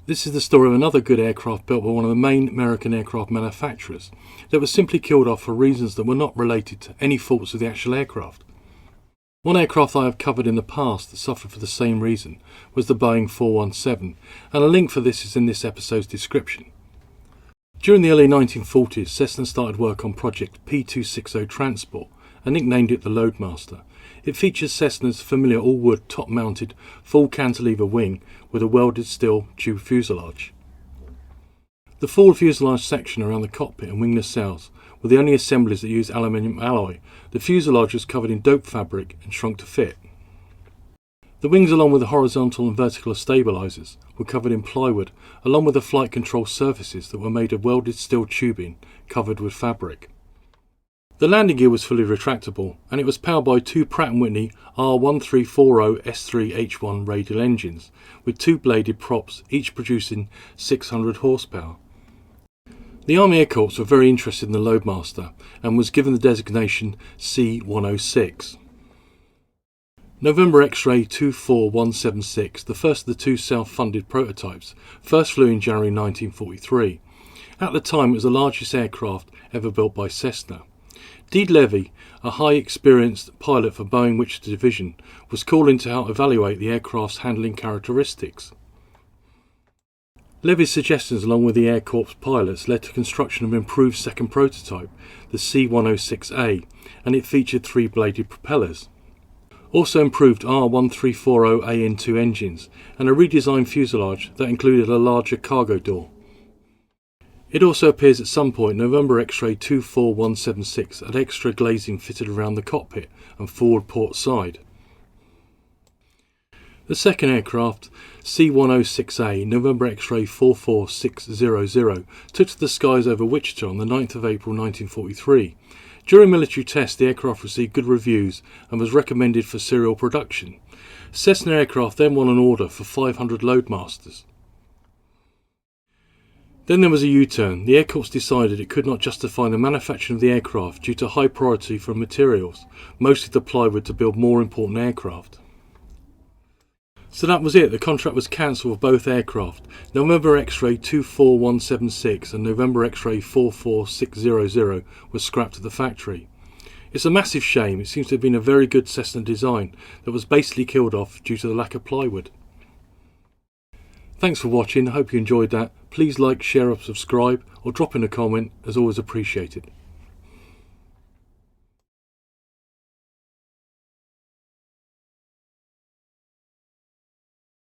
This is the story of another good aircraft built by one of the main American aircraft manufacturers that was simply killed off for reasons that were not related to any faults of the actual aircraft. One aircraft I have covered in the past that suffered for the same reason was the Boeing 417, and a link for this is in this episode's description. During the early 1940s, Cessna started work on Project P260 Transport and nicknamed it the Loadmaster. It features Cessna's familiar all-wood top-mounted full cantilever wing with a welded steel tube fuselage. The forward fuselage section around the cockpit and wing nacelles were the only assemblies that used aluminium alloy. The fuselage was covered in dope fabric and shrunk to fit. The wings, along with the horizontal and vertical stabilisers, were covered in plywood, along with the flight control surfaces that were made of welded steel tubing covered with fabric. The landing gear was fully retractable, and it was powered by two Pratt & Whitney R1340 S3H1 radial engines, with two bladed props, each producing 600 horsepower. The Army Air Corps were very interested in the Loadmaster, and was given the designation C-106. November X-Ray 24176, the first of the two self-funded prototypes, first flew in January 1943. At the time, it was the largest aircraft ever built by Cessna. Deed Levy, a high-experienced pilot for Boeing Wichita Division, was called in to help evaluate the aircraft's handling characteristics. Levy's suggestions, along with the Air Corps pilots, led to construction of an improved second prototype, the C-106A, and it featured three-bladed propellers. Also improved R1340 AN2 engines and a redesigned fuselage that included a larger cargo door. It also appears at some point November X-Ray 24176 had extra glazing fitted around the cockpit and forward port side. The second aircraft, C-106A, November X-Ray 44600, took to the skies over Wichita on the 9th of April 1943. During military tests, the aircraft received good reviews and was recommended for serial production. Cessna Aircraft then won an order for 500 Loadmasters. Then there was a U-turn. The Air Corps decided it could not justify the manufacturing of the aircraft due to high priority for materials, mostly the plywood, to build more important aircraft. So that was it. The contract was cancelled for both aircraft. November X-Ray 24176 and November X-Ray 44600 were scrapped at the factory. It's a massive shame. It seems to have been a very good Cessna design that was basically killed off due to the lack of plywood. Thanks for watching. I hope you enjoyed that. Please like, share, or subscribe, or drop in a comment, as always appreciated.